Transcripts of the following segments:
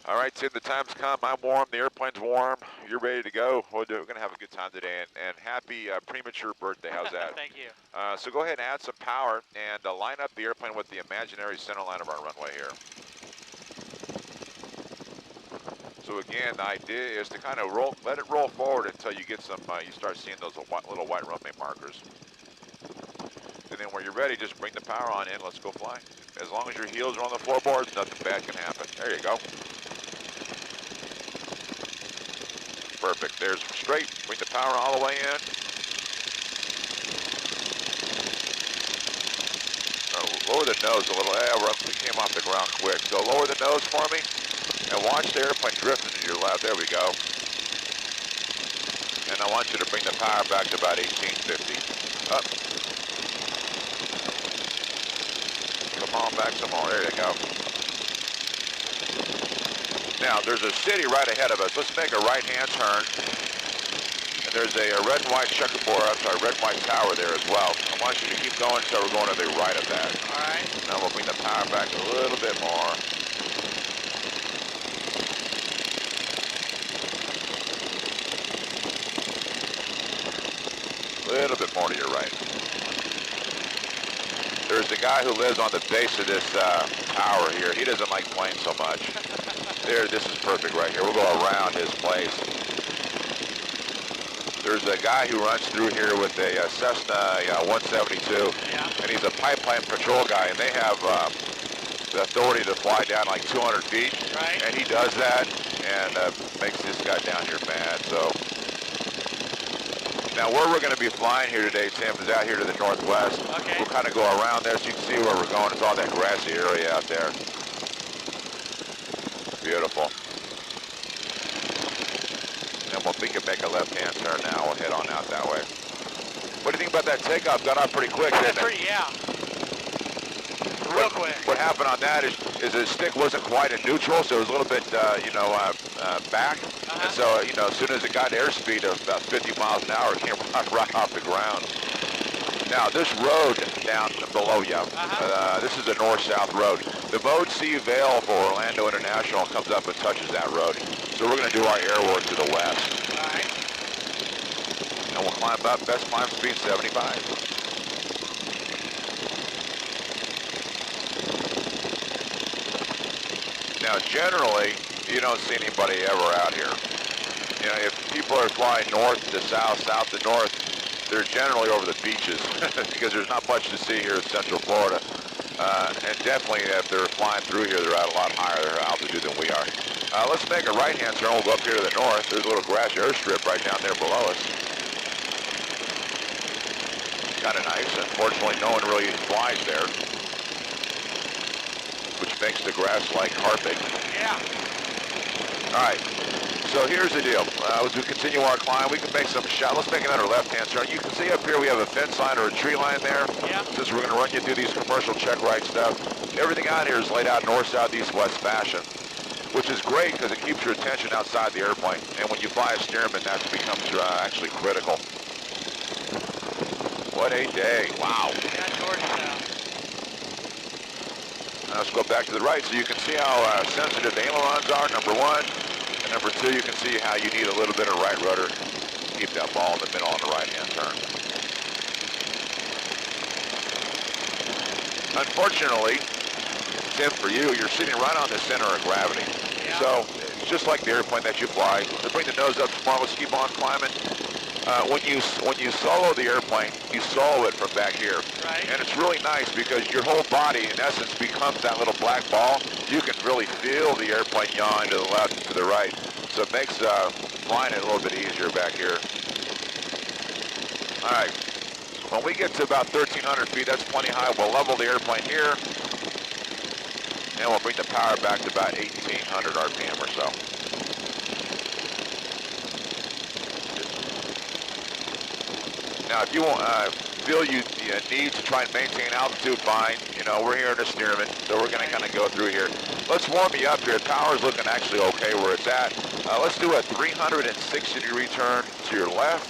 All right, Tim, the time's come. I'm warm. The airplane's warm. You're ready to go. We're going to have a good time today, and happy premature birthday. How's that? Thank you. So go ahead and add some power and line up the airplane with the imaginary center line of our runway here. So again, the idea is to kind of let it roll forward until you get some, you start seeing those little white runway markers. And then when you're ready, just bring the power on in. Let's go fly. As long as your heels are on the floorboards, nothing bad can happen. There you go. Perfect. There's straight. Bring the power all the way in. Lower the nose a little. We came off the ground quick. So lower the nose for me. And watch the airplane drifting to your left. There we go. And I want you to bring the power back to about 1850. Up. Come on back some more. There you go. Now, there's a city right ahead of us. Let's make a right-hand turn. And there's a red and white checkerboard, red and white tower there as well. I want you to keep going until we're going to the right of that. All right. Now we'll bring the power back a little bit more. A little bit more to your right. There's a guy who lives on the base of this tower here. He doesn't like planes so much. This is perfect right here. We'll go around his place. There's a guy who runs through here with a Cessna 172, and he's a pipeline patrol guy, and they have the authority to fly down like 200 feet, right. And he does that, and makes this guy down here mad, so. Now where we're going to be flying here today, Tim, is out here to the northwest. Okay. We'll kind of go around there so you can see where we're going. It's all that grassy area out there. Beautiful. And we can make a left-hand turn now. We'll head on out that way. What do you think about that takeoff? Got off pretty quick, didn't it? Yeah. Real quick. What happened on that is the stick wasn't quite in neutral, so it was a little bit, back. And so, as soon as it got airspeed of about 50 miles an hour, it came right off the ground. Now, this road down below you, this is a north-south road. The Mode C Veil for Orlando International comes up and touches that road. So we're going to do our air work to the west. All right. And we'll climb up, best climb speed 75. Now, generally, you don't see anybody ever out here. If people are flying north to south, south to north, they're generally over the beaches because there's not much to see here in Central Florida. And definitely if they're flying through here, they're at a lot higher altitude than we are. Let's make a right-hand turn. We'll go up here to the north. There's a little grass airstrip right down there below us. Kind of nice. Unfortunately, no one really flies there, which makes the grass like carpet. Yeah. All right. So here's the deal. As we continue our climb, we can make some shots. Let's make another left-hand turn. You can see up here we have a fence line or a tree line there. Yeah. Since we're going to run you through these commercial check ride stuff. Everything out here is laid out north, south, east, west fashion, which is great because it keeps your attention outside the airplane. And when you fly a Stearman, that becomes actually critical. What a day. Wow. Yeah, gorgeous out. Now let's go back to the right so you can see how sensitive the ailerons are, number one. And number two, you can see how you need a little bit of right rudder to keep that ball in the middle on the right-hand turn. Unfortunately, Tim, for you, you're sitting right on the center of gravity. Yeah. So it's just like the airplane that you fly. To bring the nose up small, let's keep on climbing. When you solo the airplane, you solo it from back here. Right. And it's really nice because your whole body, in essence, becomes that little black ball. You can really feel the airplane yaw to the left and to the right. So it makes flying it a little bit easier back here. All right. When we get to about 1,300 feet, that's plenty high. We'll level the airplane here. And we'll bring the power back to about 1,800 RPM or so. Now, if you feel you need to try and maintain altitude, fine. We're here in a Stearman, so we're going to kind of go through here. Let's warm you up here. The power's looking actually okay where it's at. Let's do a 360-degree turn to your left.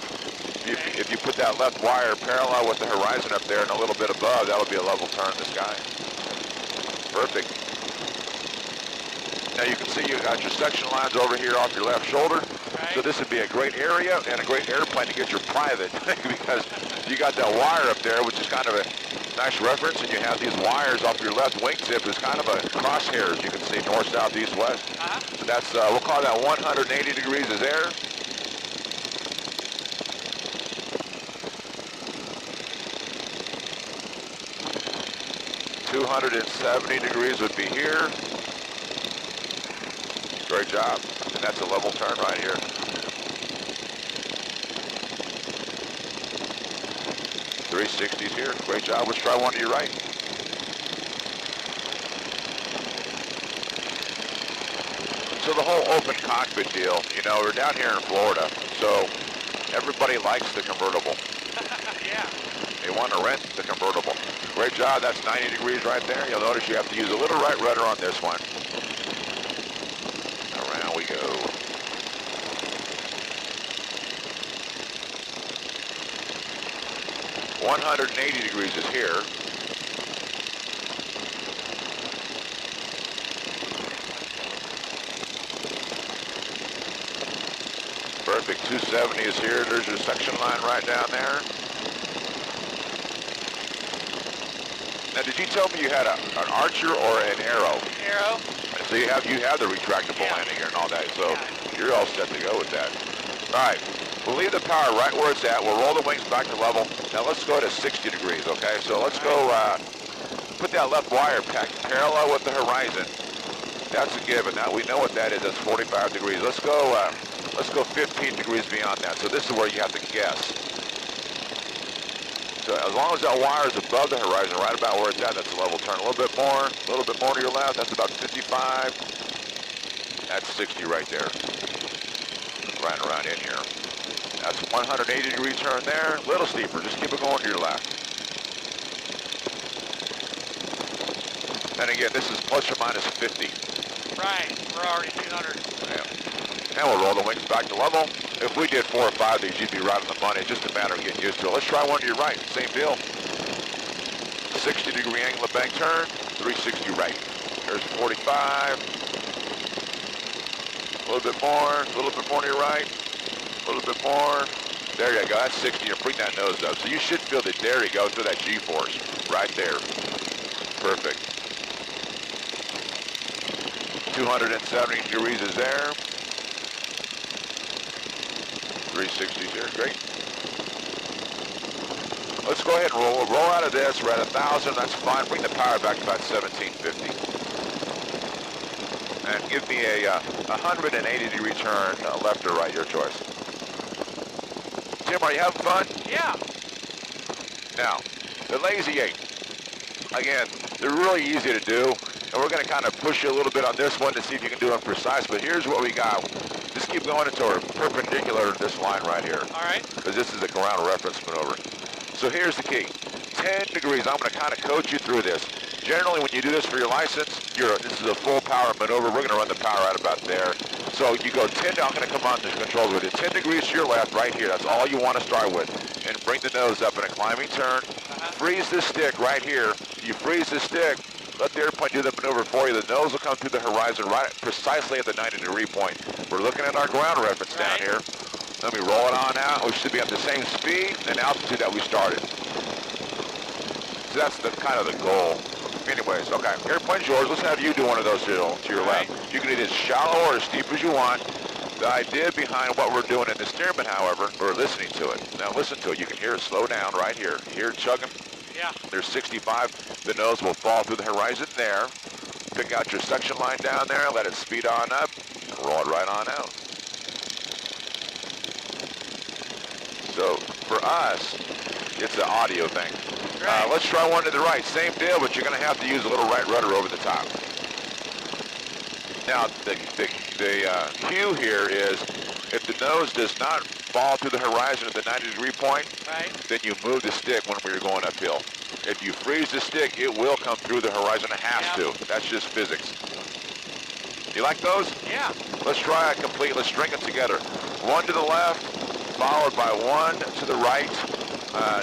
If you put that left wire parallel with the horizon up there and a little bit above, that'll be a level turn in the sky. Perfect. Now you can see you got your section lines over here off your left shoulder. Right. So this would be a great area and a great airplane to get your private because you got that wire up there, which is kind of a nice reference, and you have these wires off your left wingtip. It's kind of a crosshairs. You can see north, south, east, west. So that's, we'll call that 180 degrees is air. $270 degrees would be here. Great job. And that's a level turn right here. .360s here. Great job. Let's try one to your right. So the whole open cockpit deal, you know, we're down here in Florida, so everybody likes the convertible. Yeah. They want to rent the convertible. Great job. That's 90 degrees right there. You'll notice you have to use a little right rudder on this one. Around we go. .180 degrees is here. Perfect. 270 is here. There's your section line right down there. Now, did you tell me you had an Archer or an Arrow? Arrow. So you have the retractable landing gear and all that. So you're all set to go with that. All right. We'll leave the power right where it's at. We'll roll the wings back to level. Now let's go to 60 degrees, okay? So let's go put that left wire parallel with the horizon. That's a given. Now we know what that is. That's 45 degrees. Let's go 15 degrees beyond that. So this is where you have to guess. So as long as that wire is above the horizon, right about where it's at, that's a level turn. A little bit more to your left. That's about 55. That's 60 right there. Right around in here. That's 180 degree turn there. A little steeper. Just keep it going to your left. And again, this is plus or minus 50. Right. We're already 200. Yeah. And we'll roll the wings back to level. If we did 4 or 5 of these, you'd be right on the money. It's just a matter of getting used to it. Let's try one to your right. Same deal. 60 degree angle of bank turn. 360 right. There's 45. A little bit more to your right. A little bit more. There you go. That's 60. You're bring that nose up. So you should feel that. There you go. Through that G-force. Right there. Perfect. 270 degrees is there. 360s here. Great. Let's go ahead and roll out of this. We're at 1,000. That's fine. Bring the power back to about 1750. And give me a 180 degree turn, left or right, your choice. Tim, are you having fun? Yeah. Now, the Lazy 8. Again, they're really easy to do. And we're going to kind of push you a little bit on this one to see if you can do them precise. But here's what we got. Just keep going until we're perpendicular to this line right here. All right. Because this is a ground reference maneuver. So here's the key. 10 degrees. I'm going to kind of coach you through this. Generally, when you do this for your license, this is a full power maneuver. We're going to run the power out about there. So you go 10, I'm going to come on the controls with it. 10 degrees to your left, right here. That's all you want to start with. And bring the nose up in a climbing turn. Freeze the stick right here. You freeze the stick. Let the airplane do the maneuver for you. The nose will come through the horizon right precisely at the 90 degree point. We're looking at our ground reference down here. Let me roll it on out. We should be at the same speed and altitude that we started. So that's the kind of the goal. Anyways, okay, airplane's yours. Let's have you do one of those to your left. You can do it as shallow or as steep as you want. The idea behind what we're doing in the Stearman, however, we're listening to it. Now listen to it. You can hear it slow down right here. Hear it chugging? Yeah. There's 65. The nose will fall through the horizon there. Pick out your section line down there. Let it speed on up. And roll it right on out. So for us, it's an audio thing. Let's try one to the right. Same deal, but you're going to have to use a little right rudder over the top. Now, the cue here is if the nose does not fall through the horizon at the 90 degree point, then you move the stick when we're going uphill. If you freeze the stick, it will come through the horizon. It has to. That's just physics. You like those? Yeah. Let's try it complete. Let's string it together. One to the left, followed by one to the right.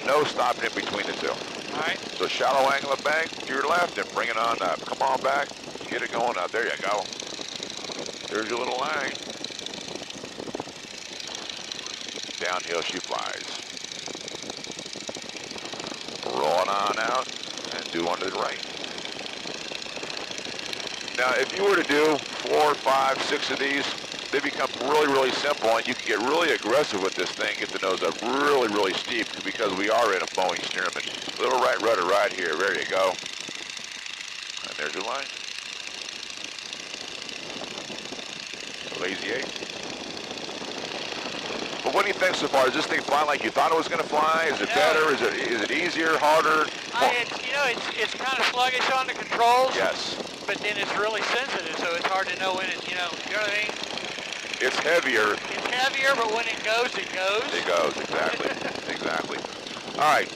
No stopping in between the two. All right. So shallow angle of bank to your left and bring it on up. Come on back. Get it going up. There you go. There's your little line. Downhill she flies. Rolling on out and due onto the right. Now, if you were to do 4, 5, 6 of these, they become really, really simple, and you can get really aggressive with this thing, get the nose up really, really steep, because we are in a Boeing Stearman. Little right rudder right here. There you go. And there's your line. Lazy 8. But what do you think so far? Is this thing flying like you thought it was going to fly? Is it better? Is it easier, harder? It's kind of sluggish on the controls. Yes. But then it's really sensitive, so it's hard to know when it, you know what I mean? It's heavier. It's heavier, but when it goes, it goes. It goes, exactly. Exactly. All right.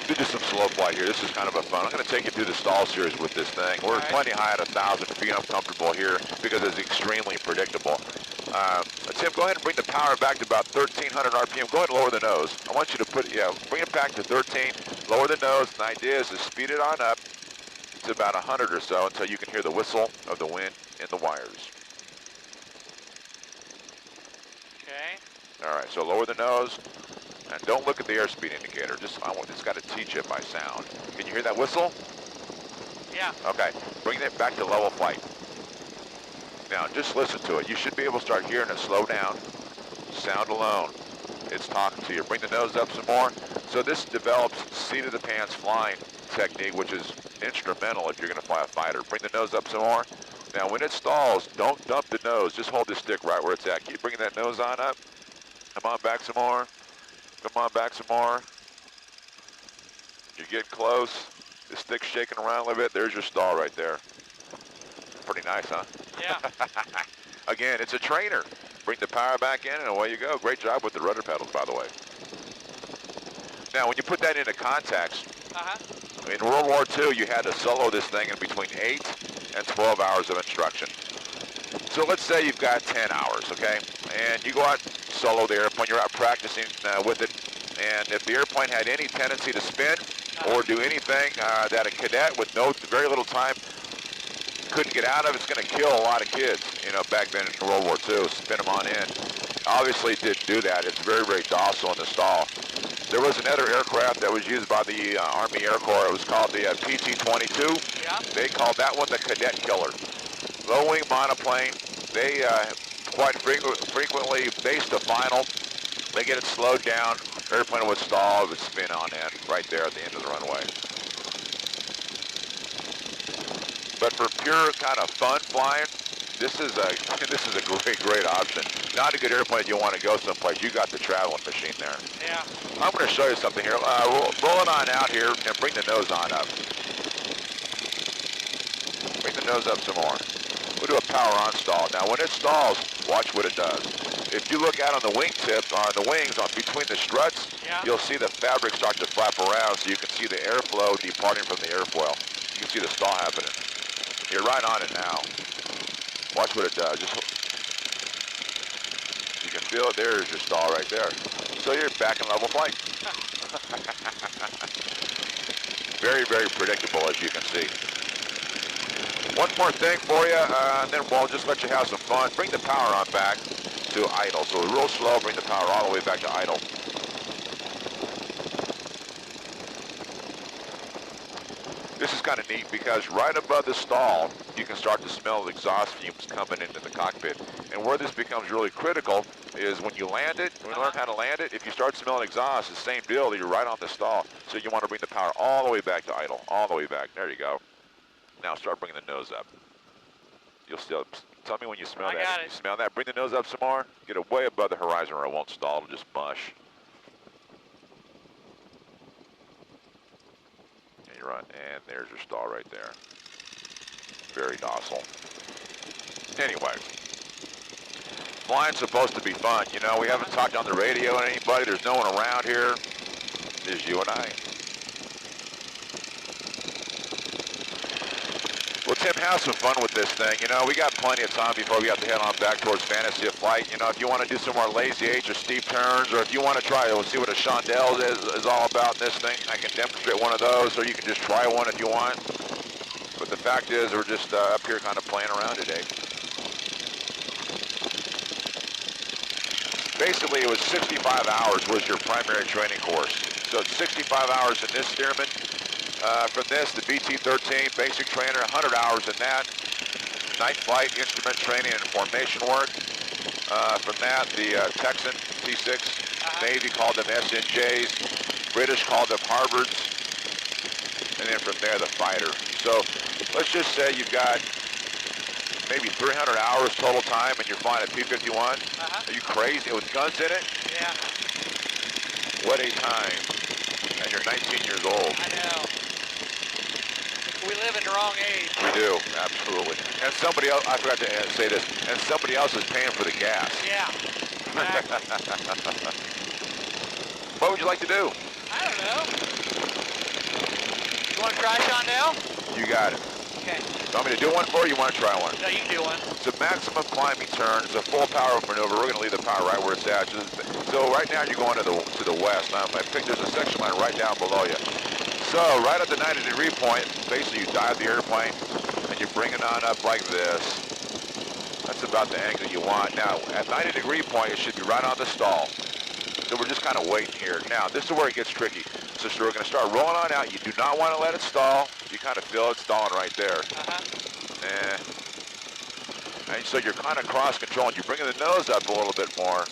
Do just some slow flight here. This is kind of a fun. I'm going to take you through the stall series with this thing. We're plenty high at 1,000 feet. I'm comfortable here because it's extremely predictable. Tim, go ahead and bring the power back to about 1,300 RPM. Go ahead and lower the nose. I want you to bring it back to 13. Lower the nose. The idea is to speed it on up to about 100 or so until you can hear the whistle of the wind in the wires. Okay. All right, so lower the nose. And don't look at the airspeed indicator. It's got to teach it by sound. Can you hear that whistle? Yeah. Okay. Bring it back to level flight. Now, just listen to it. You should be able to start hearing it slow down. Sound alone. It's talking to you. Bring the nose up some more. So this develops seat of the pants flying technique, which is instrumental if you're going to fly a fighter. Bring the nose up some more. Now, when it stalls, don't dump the nose. Just hold the stick right where it's at. Keep bringing that nose on up. Come on back some more. Come on back some more. You're getting close. The stick's shaking around a little bit. There's your stall right there. Pretty nice, huh? Yeah. Again, it's a trainer. Bring the power back in and away you go. Great job with the rudder pedals, by the way. Now, when you put that into context, in World War II, you had to solo this thing in between 8 and 12 hours of instruction. So let's say you've got 10 hours, okay? And you go out solo the airplane, you're out practicing with it, and if the airplane had any tendency to spin or do anything that a cadet with very little time couldn't get out of, it's going to kill a lot of kids, you know, back then in World War II, spin them on in. Obviously it didn't do that. It's very, very docile in the stall. There was another aircraft that was used by the Army Air Corps. It was called the PT-22. Yeah. They called that one the Cadet Killer. Low-wing monoplane. They quite frequently base the final. They get it slowed down. Airplane would stall. It would spin on in right there at the end of the runway. But for pure kind of fun flying, this is a great option. Not a good airplane if you want to go someplace. You got the traveling machine there. Yeah. I'm going to show you something here. Roll it on out here and bring the nose on up. Bring the nose up some more. We'll do a power on stall. Now when it stalls, watch what it does. If you look out on the wingtip, on the wings, on between the struts, you'll see the fabric start to flap around, so you can see the airflow departing from the airfoil. You can see the stall happening. You're right on it now. Watch what it does. You can feel it. There's your stall right there. So you're back in level flight. Very, very predictable, as you can see. One more thing for you, and then we'll just let you have some fun. Bring the power on back to idle. So real slow, bring the power all the way back to idle. This is kind of neat because right above the stall, you can start to smell the exhaust fumes coming into the cockpit. And where this becomes really critical is when you land it, when you learn how to land it, if you start smelling exhaust, it's the same deal, you're right on the stall. So you want to bring the power all the way back to idle, all the way back. There you go. Now start bringing the nose up. You'll still, tell me when you smell that. I got it. You smell that, bring the nose up some more, get it way above the horizon or it won't stall, it'll just mush. And you're on, and there's your stall right there. Very docile. Anyway, flying's supposed to be fun. You know, we haven't talked on the radio to anybody. There's no one around here. There's you and I. Well, Tim, have some fun with this thing. You know, we got plenty of time before we have to head on back towards Fantasy of Flight. You know, if you want to do some more lazy H or steep turns, or if you want to try to see what a chandelle is all about in this thing, I can demonstrate one of those, or you can just try one if you want. But the fact is, we're just up here kind of playing around today. basically it was 65 hours was your primary training course. So it's 65 hours in this Stearman. From this, the BT-13 basic trainer, 100 hours in that. Night flight, instrument training, and formation work. From that, the Texan T6, Navy called them SNJs, British called them Harvards, and then from there, the fighter. So let's just say you've got maybe 300 hours total time and you're flying a P-51. Are you crazy? With guns in it? Yeah. What a time. And you're 19 years old. I know. We live in the wrong age. We do, absolutely. And somebody else, I forgot to say this, and somebody else is paying for the gas. Yeah. Exactly. What would you like to do? I don't know. You want to try, Shondell? You got it. Okay. You want me to do one for you? You want to try one? No, you can do one. It's a maximum climbing turn. It's a full power maneuver. We're going to leave the power right where it's at. So right now you're going to the west. I think there's a section line right down below you. So right at the 90-degree point, basically you dive the airplane and you bring it on up like this. That's about the angle you want. Now at 90-degree point, it should be right on the stall. So we're just kind of waiting here. Now this is where it gets tricky. So we're going to start rolling on out. You do not want to let it stall. You kind of feel it stalling right there. And so you're kind of cross controlling. You're bringing the nose up a little bit more.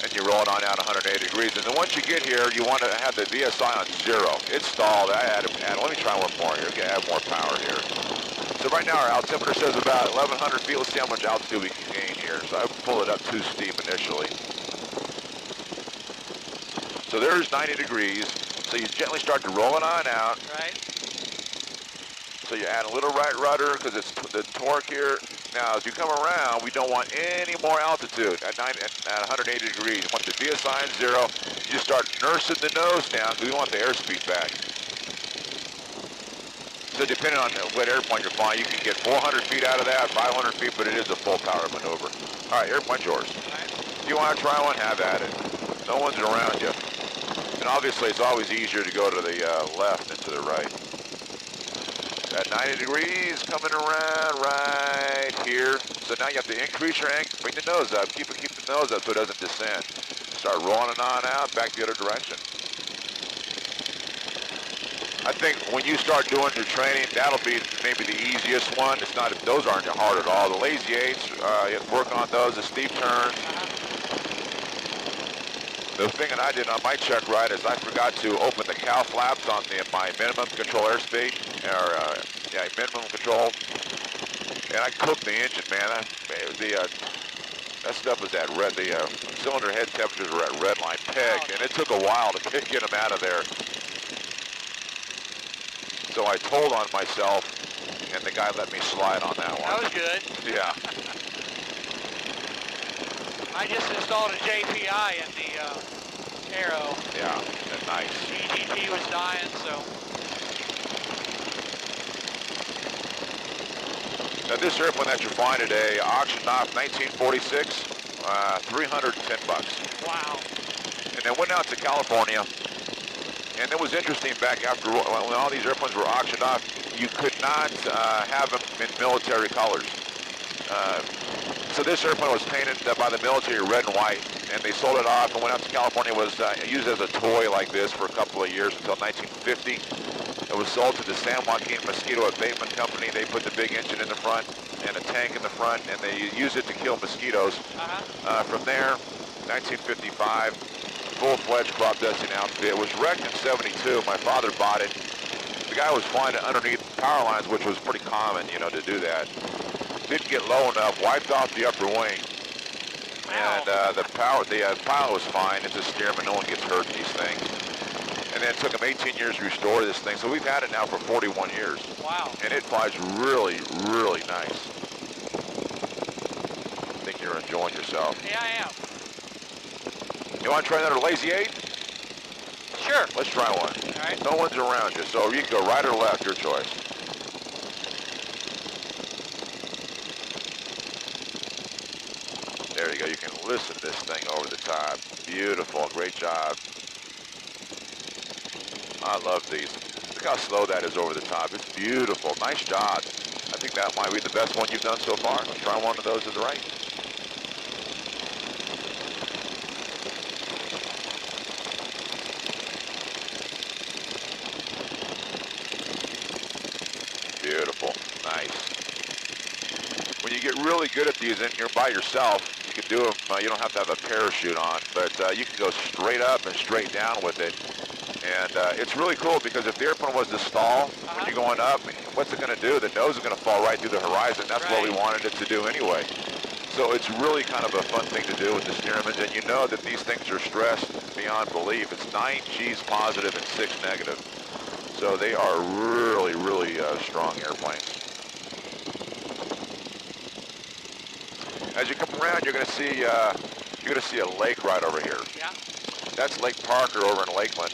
And you roll it on out 180 degrees. And then once you get here, you want to have the VSI on 0. It's stalled. Let me try one more here. Okay, add more power here. So right now our altimeter says about 1,100 feet. Let's see how much altitude we can gain here. So I pull it up too steep initially. So there's 90 degrees. So you gently start to roll it on out. Right. So you add a little right rudder because it's the torque here. Now, as you come around, we don't want any more altitude at 180 degrees. You want the VSI on 0. You just start nursing the nose down because we want the airspeed back. So depending on what airplane you're flying, you can get 400 feet out of that, 500 feet, but it is a full power maneuver. All right, airplane's yours. If you want to try one, have at it. No one's around you. And obviously, it's always easier to go to the left than to the right. At 90 degrees, coming around right here. So now you have to increase your angle, bring the nose up, keep the nose up so it doesn't descend. Start rolling it on out, back the other direction. I think when you start doing your training, that'll be maybe the easiest one. It's not, those aren't hard at all. The lazy eights, you have to work on those, the steep turns. The thing that I did on my check ride is I forgot to open the cow flaps on my minimum control airspeed, minimum control, and I cooked the engine, man. That stuff was at red. The cylinder head temperatures were at red line pegged, and it took a while to get them out of there. So I told on myself, and the guy let me slide on that one. That was good. Yeah. I just installed a JPI in the Aero. Yeah, nice. EGT was dying, so. Now this airplane that you're flying today, auctioned off 1946, 310 bucks. Wow. And then went out to California, and it was interesting back after when all these airplanes were auctioned off, you could not have them in military colors. So this airplane was painted by the military red and white, and they sold it off and went out to California. It was used as a toy like this for a couple of years until 1950. It was sold to the San Joaquin Mosquito Abatement Company. They put the big engine in the front and a tank in the front, and they used it to kill mosquitoes. From there, 1955, full-fledged crop dusting outfit. It was wrecked in 72. My father bought it. The guy was flying it underneath power lines, which was pretty common, you know, to do that. Didn't get low enough, wiped off the upper wing. Wow. And the pilot was fine. It's a Stearman, no one gets hurt in these things. And then it took them 18 years to restore this thing. So we've had it now for 41 years. Wow. And it flies really, really nice. I think you're enjoying yourself. Yeah, I am. You want to try another Lazy 8? Sure. Let's try one. All right. No one's around you, so you can go right or left, your choice. There you go. You can listen to this thing over the top. Beautiful. Great job. I love these. Look how slow that is over the top. It's beautiful. Nice job. I think that might be the best one you've done so far. Let's try one of those to the right. Beautiful, nice. When you get really good at these and you're by yourself, you can do them, you don't have to have a parachute on, but you can go straight up and straight down with it. And it's really cool because if the airplane was to stall when you're going up, what's it going to do? The nose is going to fall right through the horizon. That's what we wanted it to do anyway. So it's really kind of a fun thing to do with the Stearmans, and you know that these things are stressed beyond belief. It's 9 G's positive and 6 negative. So they are really, really strong airplanes. As you come around, you're going to see a lake right over here. Yeah. That's Lake Parker over in Lakeland.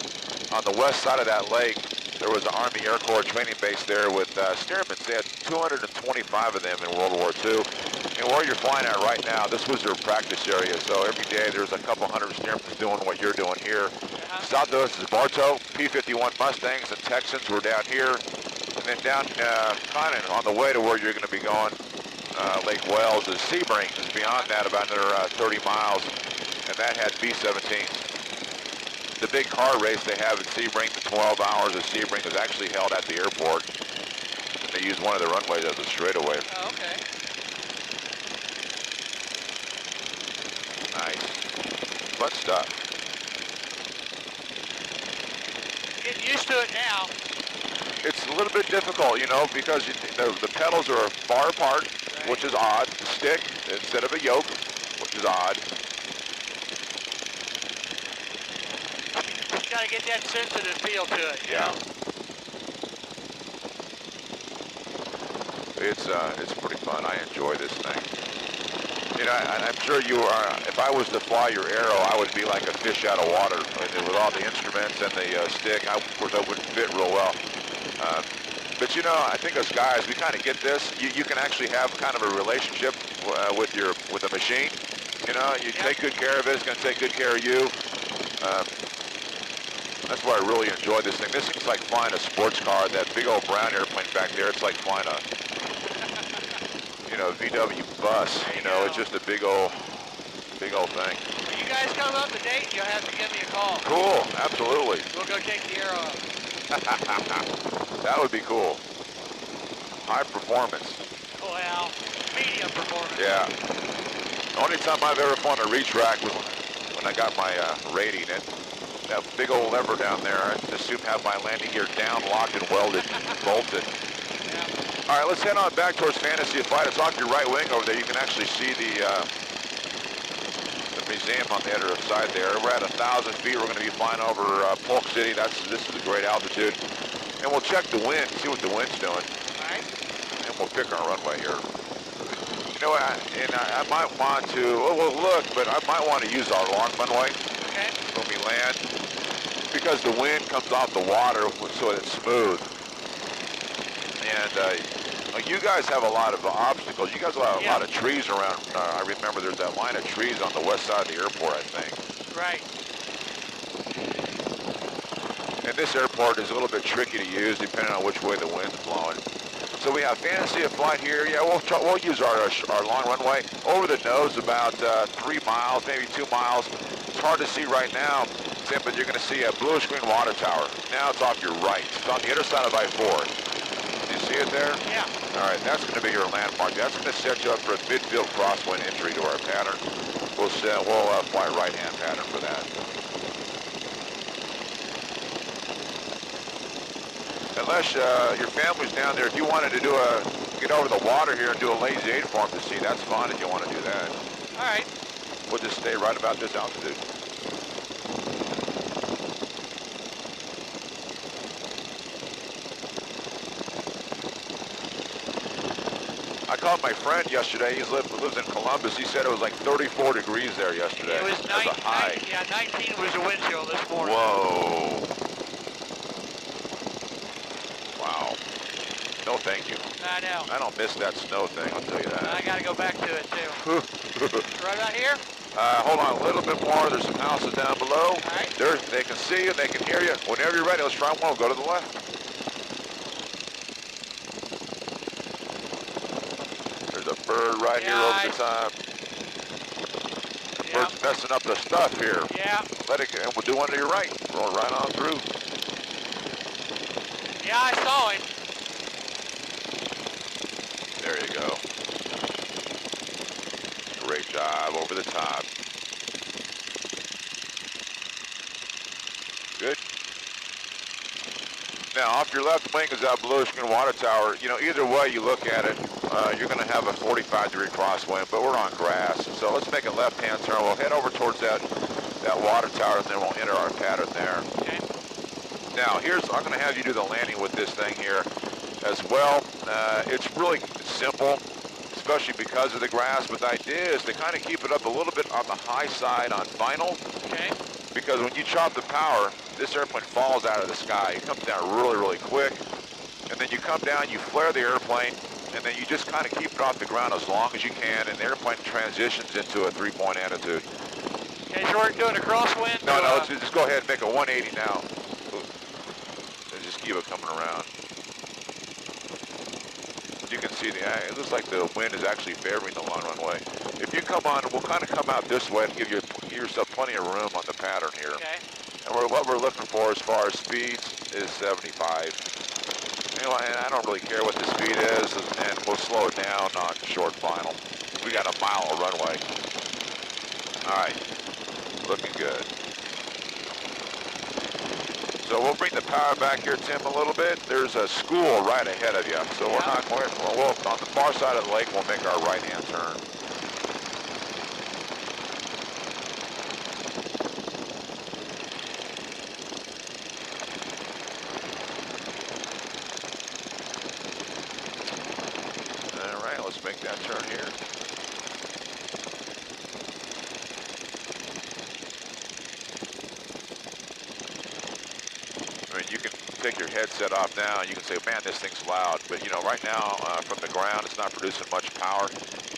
On the west side of that lake, there was an Army Air Corps training base there with Stearmans. They had 225 of them in World War II. And where you're flying at right now, this was their practice area. So every day there's a couple hundred Stearmans doing what you're doing here. South of us is Bartow, P-51 Mustangs and Texans were down here. And then down kind of on the way to where you're going to be going, Lake Wells is Sebring is beyond that about another 30 miles. And that had B-17s. The big car race they have at Sebring, the 12 hours of Sebring, is actually held at the airport. And they use one of the runways as a straightaway. Oh, okay. Nice. Fun stuff. Getting used to it now. It's a little bit difficult, you know, because the pedals are far apart, which is odd. The stick instead of a yoke, which is odd. Got to get that sensitive feel to it. Yeah. It's pretty fun. I enjoy this thing. You know, I'm sure you are. If I was to fly your Arrow, I would be like a fish out of water. I mean, with all the instruments and the stick, of course, that wouldn't fit real well. But you know, I think us guys, we kind of get this. You can actually have kind of a relationship with the machine. You know, you take good care of it. It's going to take good care of you. That's why I really enjoy this thing. This thing's like flying a sports car. That big old brown airplane back there, it's like flying a, you know, VW bus. You know, it's just a big old thing. When you guys come up to date, you'll have to give me a call. Cool, absolutely. We'll go take the Arrow up. That would be cool. High performance. Well, medium performance. Yeah. The only time I've ever flown a retract was when I got my rating. That big old lever down there, I just assume have my landing gear down, locked and welded, bolted. Yeah. All right, let's head on back towards Fantasy of Flight. It's off your right wing over there. You can actually see the museum on the other side there. We're at 1,000 feet. We're going to be flying over Polk City. This is a great altitude. And we'll check the wind, see what the wind's doing. All right. And we'll pick our runway here. You know, I might want to, well, look, but I might want to use our long runway. Okay. When we land, because the wind comes off the water so it's smooth. And like you guys have a lot of obstacles. You guys have a lot of trees around. I remember there's that line of trees on the west side of the airport, I think. Right. And this airport is a little bit tricky to use depending on which way the wind's blowing. So we have Fantasy of Flight here. Yeah, we'll use our long runway. Over the nose about 3 miles, maybe 2 miles. It's hard to see right now, Tim, but you're going to see a bluish green water tower. Now it's off your right. It's on the other side of I-4. Do you see it there? Yeah. All right, that's going to be your landmark. That's going to set you up for a midfield crosswind entry to our pattern. We'll fly right-hand pattern for that. Unless your family's down there, if you wanted to get over the water here and do a lazy 8 for them to see, that's fine if you want to do that. All right. We'll just stay right about this altitude. I called my friend yesterday. He lives in Columbus. He said it was like 34 degrees there yesterday. It was as a high. 19 was the wind chill this morning. Whoa. Wow. No, thank you. I know. I don't miss that snow thing, I'll tell you that. I got to go back to it, too. Right out here? Hold on a little bit more. There's some houses down below. All right. They can see you, they can hear you. Whenever you're ready, let's try one. Go to the left. There's a bird right here over the top. The bird's messing up the stuff here. Yeah. Let it go, and we'll do one to your right. Roll right on through. Yeah, I saw him. over the top. Good. Now, off your left wing is that blue screen water tower. You know, either way you look at it, you're going to have a 45-degree crosswind, but we're on grass. So let's make a left-hand turn. We'll head over towards that water tower, and then we'll enter our pattern there. Okay. Now, I'm going to have you do the landing with this thing here as well. It's really simple, especially because of the grass, but the idea is to kind of keep it up a little bit on the high side on final. Okay. Because when you chop the power, this airplane falls out of the sky. It comes down really, really quick. And then you come down, you flare the airplane, and then you just kind of keep it off the ground as long as you can, and the airplane transitions into a 3-point attitude. Okay, so we're doing a crosswind? No, let's just go ahead and make a 180 now. And just keep it coming around. You can see it looks like the wind is actually favoring the long runway. If you come on, we'll kind of come out this way and give yourself plenty of room on the pattern here. Okay. And what we're looking for as far as speeds is 75. Anyway, and I don't really care what the speed is, and we'll slow it down on short final. We got a mile of runway. All right, looking good. So we'll bring the power back here, Tim, a little bit. There's a school right ahead of you, so we're not going. Well, on the far side of the lake, we'll make our right-hand turn. All right, let's make that turn here. I mean, you can take your headset off now and you can say, man, this thing's loud. But, you know, right now, from the ground, it's not producing much power.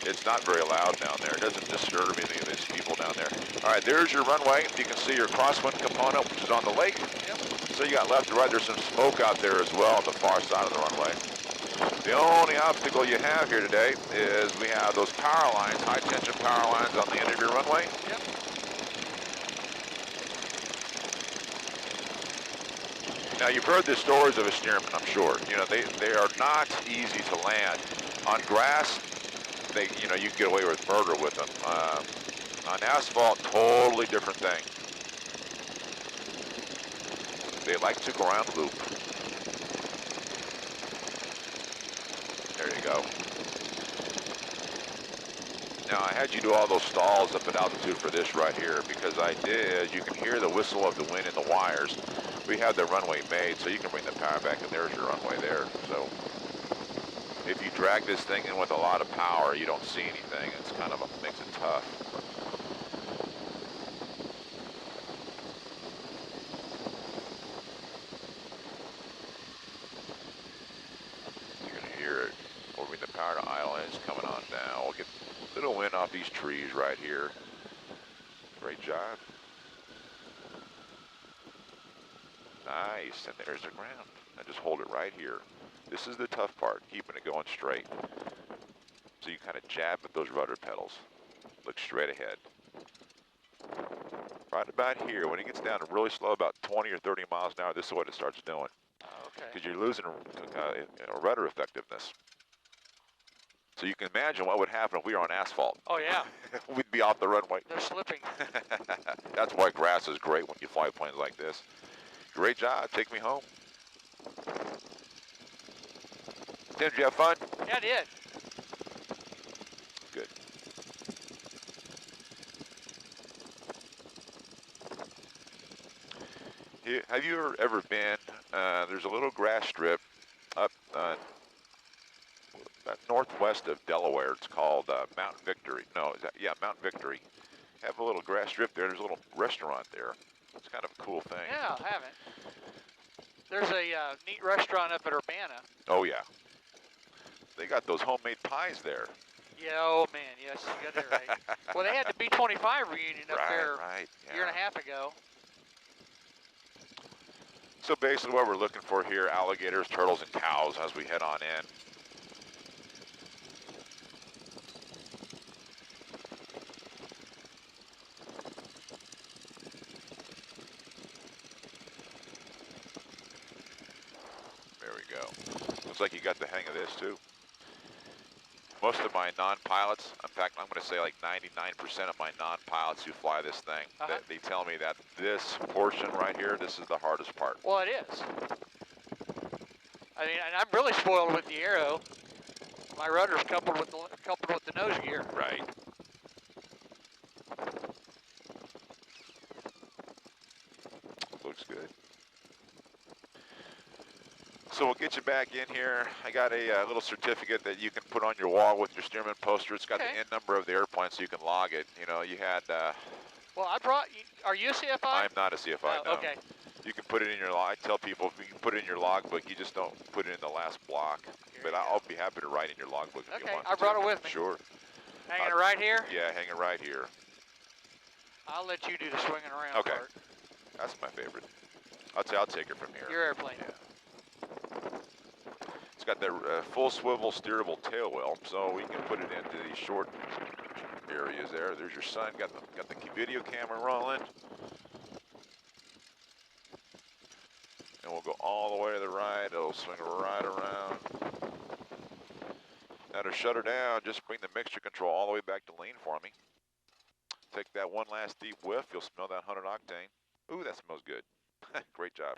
It's not very loud down there. It doesn't disturb any of these people down there. All right, there's your runway. You can see your crosswind component, which is on the lake. Yep. So you got left to right. There's some smoke out there as well on the far side of the runway. The only obstacle you have here today is we have those power lines, high-tension power lines on the end of your runway. Yep. Now, you've heard the stories of a Stearman, I'm sure. You know, they are not easy to land. On grass, you can get away with murder with them. On asphalt, totally different thing. They like to ground loop. There you go. Now, I had you do all those stalls up at altitude for this right here, because you can hear the whistle of the wind in the wires. We have the runway made, so you can bring the power back, and there's your runway there. So if you drag this thing in with a lot of power, you don't see anything. It's kind of makes it tough. You're going to hear it. We'll bring the power to idle, and it's coming on now. We'll get a little wind off these trees right here. Great job. Nice, and there's the ground. Now just hold it right here. This is the tough part, keeping it going straight. So you kind of jab at those rudder pedals. Look straight ahead. Right about here, when it gets down to really slow, about 20 or 30 miles an hour, this is what it starts doing. Okay. Because you're losing rudder effectiveness. So you can imagine what would happen if we were on asphalt. Oh, yeah. We'd be off the runway. They're slipping. That's why grass is great when you fly planes like this. Great job. Take me home. Tim, did you have fun? Yeah, I did. Good. Have you ever been, there's a little grass strip up northwest of Delaware. It's called Mount Victory. No, Mount Victory. Have a little grass strip there. There's a little restaurant there. It's kind of a cool thing. Yeah, I haven't. There's a neat restaurant up at Urbana. Oh, yeah. They got those homemade pies there. Yeah, oh man, yes, you got that right. Well, they had the B-25 reunion up there a year and a half ago. So basically what we're looking for here, alligators, turtles, and cows as we head on in. There we go. Looks like you got the hang of this too. Most of my non-pilots, in fact, I'm going to say like 99% of my non-pilots who fly this thing, they tell me that this portion right here, this is the hardest part. Well, it is. I mean, and I'm really spoiled with the aero. My rudder's coupled with the nose gear. Right. Looks good. So we'll get you back in here. I got a little certificate that you can put on your wall with your Stearman poster. It's got the N number of the airplane so you can log it. You know, you had... well, I brought... Are you a CFI? I'm not a CFI, no. Okay. You can put it in your log. I tell people you can put it in your logbook. You just don't put it in the last block. But I'll be happy to write in your logbook if you want to. I brought it with me. Sure. Hanging it right here? Yeah, hanging right here. I'll let you do the swinging around part. That's my favorite. I'll take it from here. Your airplane. Yeah. It's got the full swivel steerable tail wheel, so we can put it into these short areas there. There's your sun. Got the video camera rolling. And we'll go all the way to the right. It'll swing right around. Now to shut her down, just bring the mixture control all the way back to lean for me. Take that one last deep whiff. You'll smell that 100 octane. Ooh, that smells good. Great job.